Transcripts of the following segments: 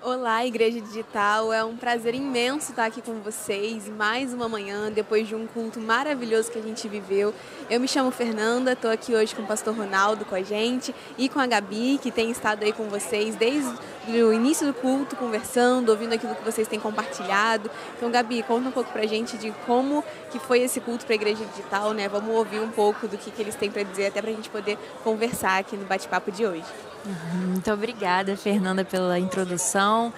Olá, Igreja Digital. É um prazer imenso estar aqui com vocês mais uma manhã, depois de um culto maravilhoso que a gente viveu. Eu me chamo Fernanda, estou aqui hoje com o pastor Ronaldo com a gente e com a Gabi, que tem estado aí com vocês desde o início do culto, conversando, ouvindo aquilo que vocês têm compartilhado. Então, Gabi, conta um pouco pra gente de como que foi esse culto para a Igreja Digital, né? Vamos ouvir um pouco do que eles têm para dizer, até para a gente poder conversar aqui no bate-papo de hoje. Muito obrigada, Fernanda, pela introdução.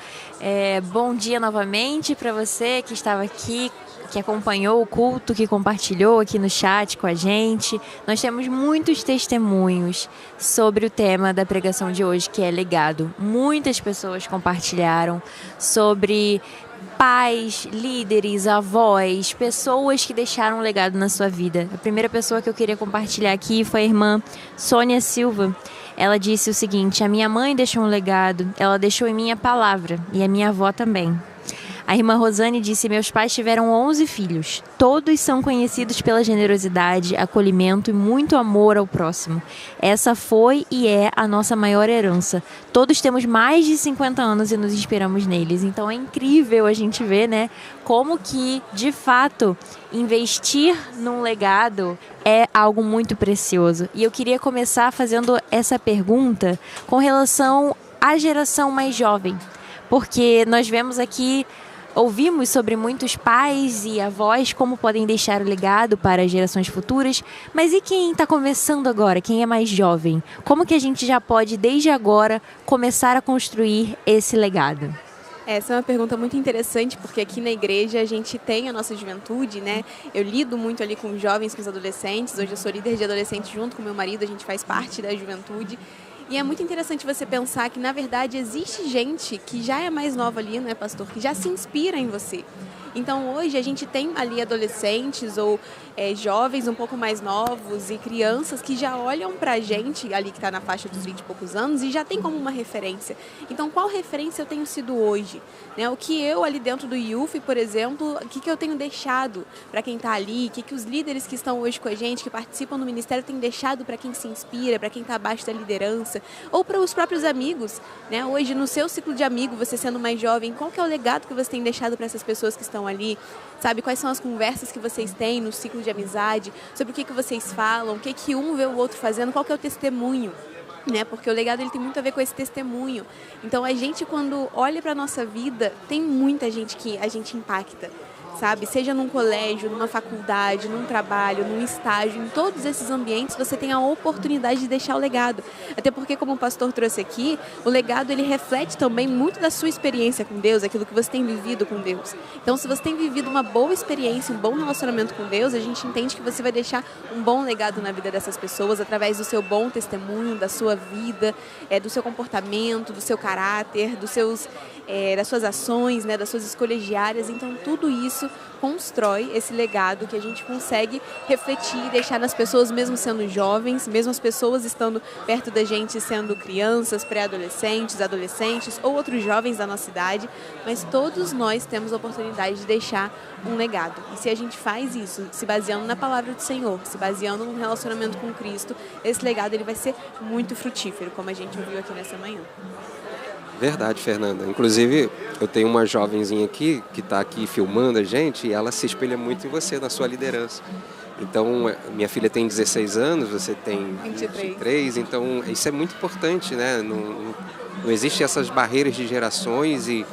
Bom dia novamente para você que estava aqui, que acompanhou o culto, que compartilhou aqui no chat com a gente. Nós temos muitos testemunhos sobre o tema da pregação de hoje, que é legado. Muitas pessoas compartilharam sobre pais, líderes, avós, pessoas que deixaram um legado na sua vida. A primeira pessoa que eu queria compartilhar aqui foi a irmã Sônia Silva. Ela disse o seguinte: a minha mãe deixou um legado, ela deixou em mim a palavra, e a minha avó também. A irmã Rosane disse: meus pais tiveram 11 filhos. Todos são conhecidos pela generosidade, acolhimento e muito amor ao próximo. Essa foi e é a nossa maior herança. Todos temos mais de 50 anos e nos inspiramos neles. Então é incrível a gente ver, né, como que, de fato, investir num legado é algo muito precioso. E eu queria começar fazendo essa pergunta com relação à geração mais jovem. Porque nós vemos aqui, ouvimos sobre muitos pais e avós como podem deixar o legado para as gerações futuras, mas e quem está começando agora, quem é mais jovem? Como que a gente já pode, desde agora, começar a construir esse legado? Essa é uma pergunta muito interessante, porque aqui na igreja a gente tem a nossa juventude, né? Eu lido muito ali com os jovens, com os adolescentes. Hoje eu sou líder de adolescentes junto com meu marido, a gente faz parte da juventude. E é muito interessante você pensar que, na verdade, existe gente que já é mais nova ali, não é, pastor? Que já se inspira em você. Então, hoje, a gente tem ali adolescentes ou jovens um pouco mais novos e crianças que já olham pra gente, ali que está na faixa dos 20 e poucos anos, e já tem como uma referência. Então, qual referência eu tenho sido hoje? Né? O que eu, ali dentro do IUF, por exemplo, o que eu tenho deixado para quem está ali? O que os líderes que estão hoje com a gente, que participam do ministério, têm deixado para quem se inspira, para quem está abaixo da liderança? Ou para os próprios amigos, né? Hoje, no seu ciclo de amigo, você sendo mais jovem, qual que é o legado que você tem deixado para essas pessoas que estão ali? Sabe, quais são as conversas que vocês têm no ciclo de amizade, sobre o que vocês falam, o que um vê o outro fazendo, qual que é o testemunho? Né? Porque o legado ele tem muito a ver com esse testemunho. Então, a gente, quando olha para a nossa vida, tem muita gente que a gente impacta. Sabe? Seja num colégio, numa faculdade, num trabalho, num estágio, em todos esses ambientes você tem a oportunidade de deixar o legado. Até porque, como o pastor trouxe aqui, o legado ele reflete também muito da sua experiência com Deus, aquilo que você tem vivido com Deus. Então, se você tem vivido uma boa experiência, um bom relacionamento com Deus, a gente entende que você vai deixar um bom legado na vida dessas pessoas através do seu bom testemunho, da sua vida, do seu comportamento, do seu caráter, das suas ações, né, das suas escolhas diárias. Então, tudo isso constrói esse legado que a gente consegue refletir e deixar nas pessoas, mesmo sendo jovens, mesmo as pessoas estando perto da gente, sendo crianças, pré-adolescentes, adolescentes ou outros jovens da nossa idade, mas todos nós temos a oportunidade de deixar um legado. E se a gente faz isso, se baseando na palavra do Senhor, se baseando no relacionamento com Cristo, esse legado ele vai ser muito frutífero, como a gente ouviu aqui nessa manhã. Verdade, Fernanda. Inclusive, eu tenho uma jovenzinha aqui, que está aqui filmando a gente, e ela se espelha muito em você, na sua liderança. Então, minha filha tem 16 anos, você tem 23, então isso é muito importante, né? Não existem essas barreiras de gerações e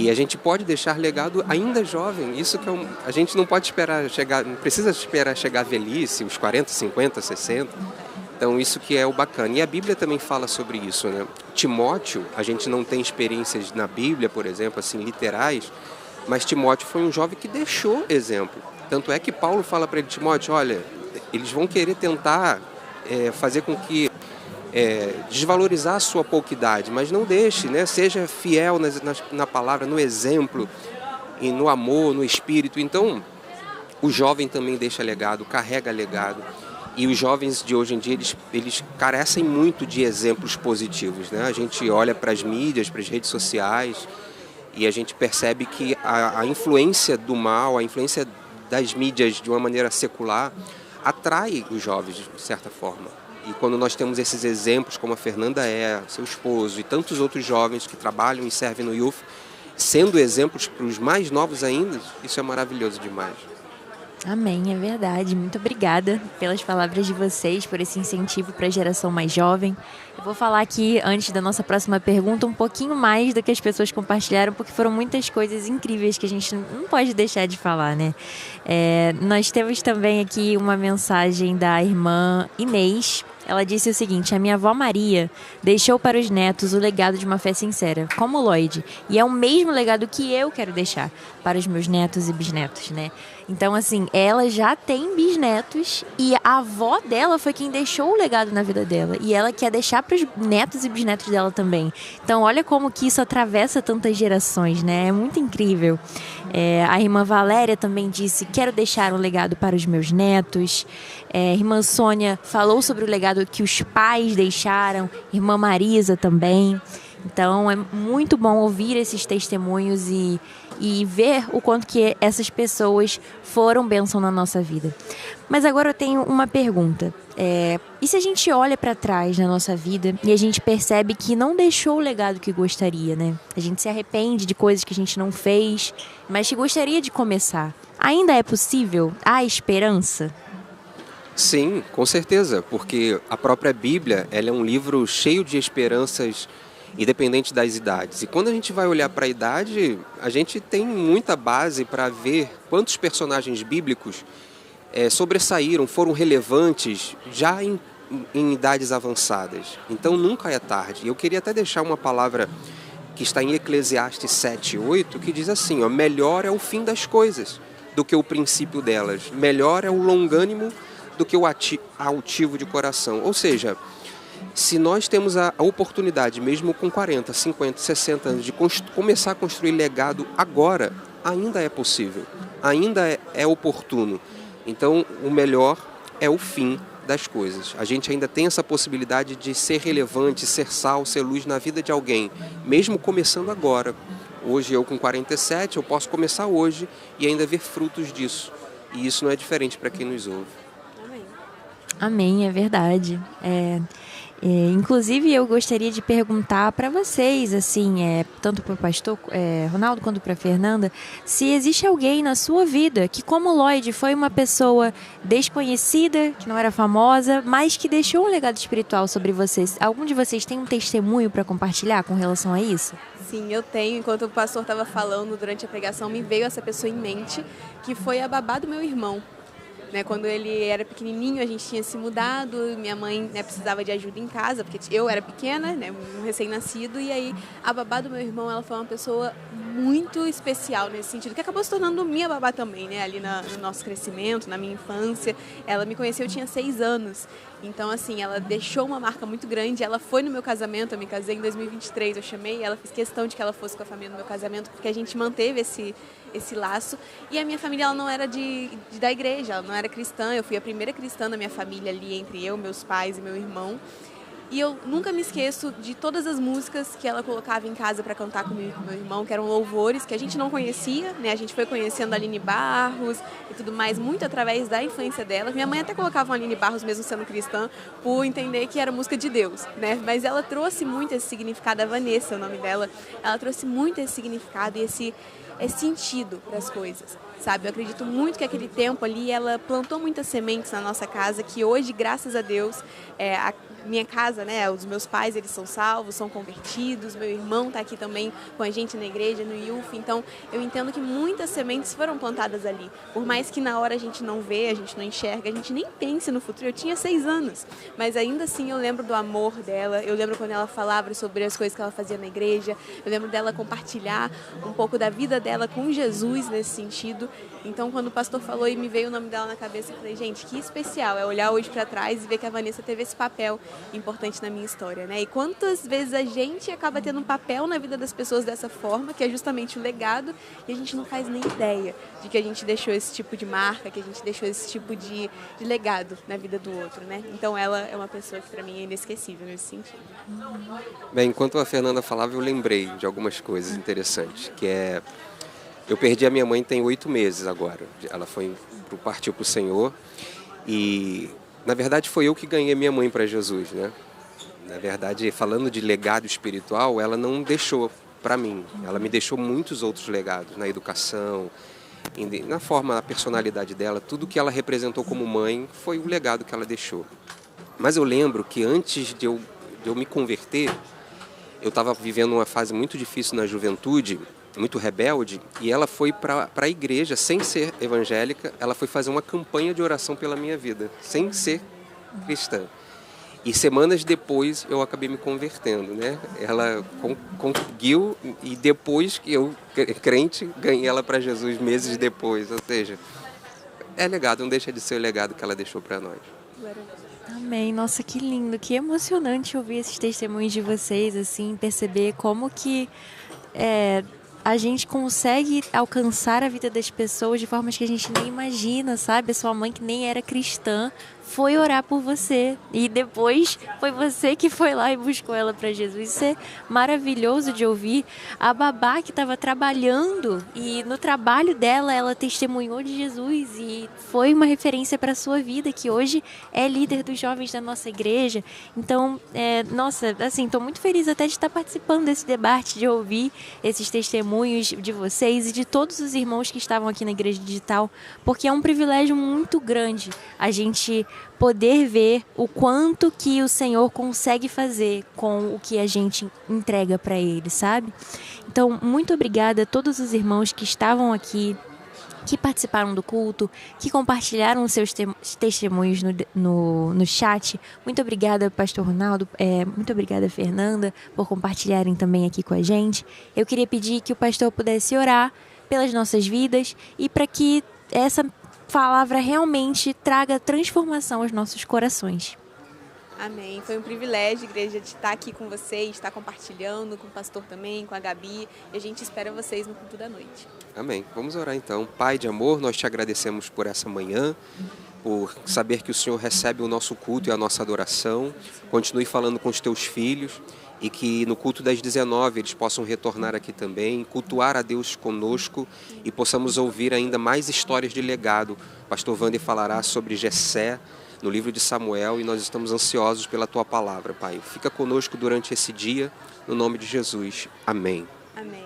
a gente pode deixar legado ainda jovem. Isso que a gente não pode esperar chegar, não precisa esperar chegar à velhice, os 40, 50, 60. Então, isso que é o bacana. E a Bíblia também fala sobre isso, né? Timóteo, a gente não tem experiências na Bíblia, por exemplo, assim, literais, mas Timóteo foi um jovem que deixou exemplo. Tanto é que Paulo fala para ele, Timóteo, olha, eles vão querer tentar fazer com que desvalorizar a sua pouca idade, mas não deixe, né? Seja fiel na palavra, no exemplo, e no amor, no espírito. Então, o jovem também deixa legado, carrega legado. E os jovens de hoje em dia, eles carecem muito de exemplos positivos, né? A gente olha para as mídias, para as redes sociais, e a gente percebe que a influência do mal, a influência das mídias de uma maneira secular, atrai os jovens, de certa forma. E quando nós temos esses exemplos, como a Fernanda seu esposo e tantos outros jovens que trabalham e servem no Youth, sendo exemplos para os mais novos ainda, isso é maravilhoso demais. Amém, é verdade. Muito obrigada pelas palavras de vocês, por esse incentivo para a geração mais jovem. Eu vou falar aqui, antes da nossa próxima pergunta, um pouquinho mais do que as pessoas compartilharam, porque foram muitas coisas incríveis que a gente não pode deixar de falar, né? Nós temos também aqui uma mensagem da irmã Inês. Ela disse o seguinte: a minha avó Maria deixou para os netos o legado de uma fé sincera, como Lloyd, e é o mesmo legado que eu quero deixar para os meus netos e bisnetos, né? Então, assim, ela já tem bisnetos e a avó dela foi quem deixou o legado na vida dela, e ela quer deixar para os netos e bisnetos dela também. Então, olha como que isso atravessa tantas gerações, né? É muito incrível. A irmã Valéria também disse: quero deixar um legado para os meus netos. A irmã Sônia falou sobre o legado que os pais deixaram, irmã Marisa também. Então é muito bom ouvir esses testemunhos e ver o quanto que essas pessoas foram bênção na nossa vida. Mas agora eu tenho uma pergunta. E se a gente olha para trás na nossa vida e a gente percebe que não deixou o legado que gostaria, né? A gente se arrepende de coisas que a gente não fez, mas que gostaria de começar. Ainda é possível? Há esperança? Sim, com certeza, porque a própria Bíblia, ela é um livro cheio de esperanças, independente das idades. E quando a gente vai olhar para a idade, a gente tem muita base para ver quantos personagens bíblicos sobressaíram, foram relevantes já em idades avançadas. Então nunca é tarde. Eu queria até deixar uma palavra que está em Eclesiastes 7:8, que diz assim: melhor é o fim das coisas do que o princípio delas. Melhor é o longânimo do que o altivo de coração. Ou seja, se nós temos a oportunidade, mesmo com 40, 50, 60 anos, de começar a construir legado agora, ainda é possível, ainda é oportuno. Então, o melhor é o fim das coisas. A gente ainda tem essa possibilidade de ser relevante, ser sal, ser luz na vida de alguém, mesmo começando agora. Hoje, eu com 47, eu posso começar hoje e ainda ver frutos disso. E isso não é diferente para quem nos ouve. Amém, é verdade. Inclusive, eu gostaria de perguntar para vocês, assim, tanto para o pastor Ronaldo quanto para a Fernanda, se existe alguém na sua vida que, como Lloyd, foi uma pessoa desconhecida, que não era famosa, mas que deixou um legado espiritual sobre vocês. Algum de vocês tem um testemunho para compartilhar com relação a isso? Sim, eu tenho. Enquanto o pastor estava falando durante a pregação, me veio essa pessoa em mente, que foi a babá do meu irmão. Quando ele era pequenininho, a gente tinha se mudado, minha mãe precisava de ajuda em casa, porque eu era pequena, um recém-nascido, e aí a babá do meu irmão, ela foi uma pessoa muito especial nesse sentido, que acabou se tornando minha babá também, ali no nosso crescimento, na minha infância. Ela me conheceu, eu tinha 6 anos, então assim, ela deixou uma marca muito grande. Ela foi no meu casamento, eu me casei em 2023, eu chamei ela, fiz questão de que ela fosse com a família no meu casamento, porque a gente manteve esse laço. E a minha família, ela não era da igreja, ela não era cristã. Eu fui a primeira cristã da minha família ali, entre eu, meus pais e meu irmão. E eu nunca me esqueço de todas as músicas que ela colocava em casa para cantar comigo e com meu irmão, que eram louvores que a gente não conhecia, A gente foi conhecendo a Aline Barros e tudo mais, muito através da influência dela. Minha mãe até colocava a Aline Barros, mesmo sendo cristã, por entender que era música de Deus, Mas ela trouxe muito esse significado, a Vanessa, o nome dela, ela trouxe muito esse significado e esse sentido para as coisas, sabe? Eu acredito muito que aquele tempo ali, ela plantou muitas sementes na nossa casa, que hoje, graças a Deus, a minha casa, os meus pais, eles são salvos, são convertidos, meu irmão está aqui também com a gente na igreja, no Youth. Então, eu entendo que muitas sementes foram plantadas ali. Por mais que na hora a gente não vê, a gente não enxerga, a gente nem pense no futuro. Eu tinha 6 anos, mas ainda assim eu lembro do amor dela, eu lembro quando ela falava sobre as coisas que ela fazia na igreja, eu lembro dela compartilhar um pouco da vida dela com Jesus nesse sentido. Então, quando o pastor falou e me veio o nome dela na cabeça, eu falei, gente, que especial é olhar hoje para trás e ver que a Vanessa teve esse papel importante na minha história, E quantas vezes a gente acaba tendo um papel na vida das pessoas dessa forma, que é justamente o legado, e a gente não faz nem ideia de que a gente deixou esse tipo de marca, que a gente deixou esse tipo de legado na vida do outro, Então, ela é uma pessoa que para mim é inesquecível nesse sentido. Bem, enquanto a Fernanda falava, eu lembrei de algumas coisas interessantes, que eu perdi a minha mãe tem 8 meses agora. Ela partiu para o Senhor e Na verdade, foi eu que ganhei minha mãe para Jesus, né? Na verdade, falando de legado espiritual, ela não deixou para mim. Ela me deixou muitos outros legados na educação, na forma, na personalidade dela. Tudo que ela representou como mãe foi o legado que ela deixou. Mas eu lembro que antes de eu me converter, eu estava vivendo uma fase muito difícil na juventude, muito rebelde, e ela foi para a igreja, sem ser evangélica, ela foi fazer uma campanha de oração pela minha vida, sem ser cristã. E semanas depois eu acabei me convertendo, né? Ela conseguiu, e depois que eu, crente, ganhei ela para Jesus meses depois. Ou seja, é legado, não deixa de ser o legado que ela deixou para nós. Amém. Nossa, que lindo, que emocionante ouvir esses testemunhos de vocês, assim, perceber como que a gente consegue alcançar a vida das pessoas de formas que a gente nem imagina, sabe? A sua mãe, que nem era cristã, foi orar por você e depois foi você que foi lá e buscou ela para Jesus. Isso é maravilhoso de ouvir. A babá que estava trabalhando e no trabalho dela ela testemunhou de Jesus e foi uma referência para a sua vida, que hoje é líder dos jovens da nossa igreja. Então, nossa, assim, estou muito feliz até de estar participando desse debate, de ouvir esses testemunhos de vocês e de todos os irmãos que estavam aqui na Igreja Digital, porque é um privilégio muito grande a gente poder ver o quanto que o Senhor consegue fazer com o que a gente entrega para Ele, sabe? Então, muito obrigada a todos os irmãos que estavam aqui, que participaram do culto, que compartilharam os seus testemunhos no chat. Muito obrigada, Pastor Ronaldo, muito obrigada, Fernanda, por compartilharem também aqui com a gente. Eu queria pedir que o pastor pudesse orar pelas nossas vidas e para que essa palavra realmente traga transformação aos nossos corações. Amém. Foi um privilégio, igreja, de estar aqui com vocês, estar compartilhando com o pastor também, com a Gabi. E a gente espera vocês no culto da noite. Amém. Vamos orar então. Pai de amor, nós te agradecemos por essa manhã, por saber que o Senhor recebe o nosso culto e a nossa adoração. Continue falando com os teus filhos e que no culto das 19 eles possam retornar aqui também, cultuar a Deus conosco e possamos ouvir ainda mais histórias de legado. O pastor Wander falará sobre Jessé no livro de Samuel e nós estamos ansiosos pela tua palavra, Pai. Fica conosco durante esse dia, no nome de Jesus. Amém. Amém.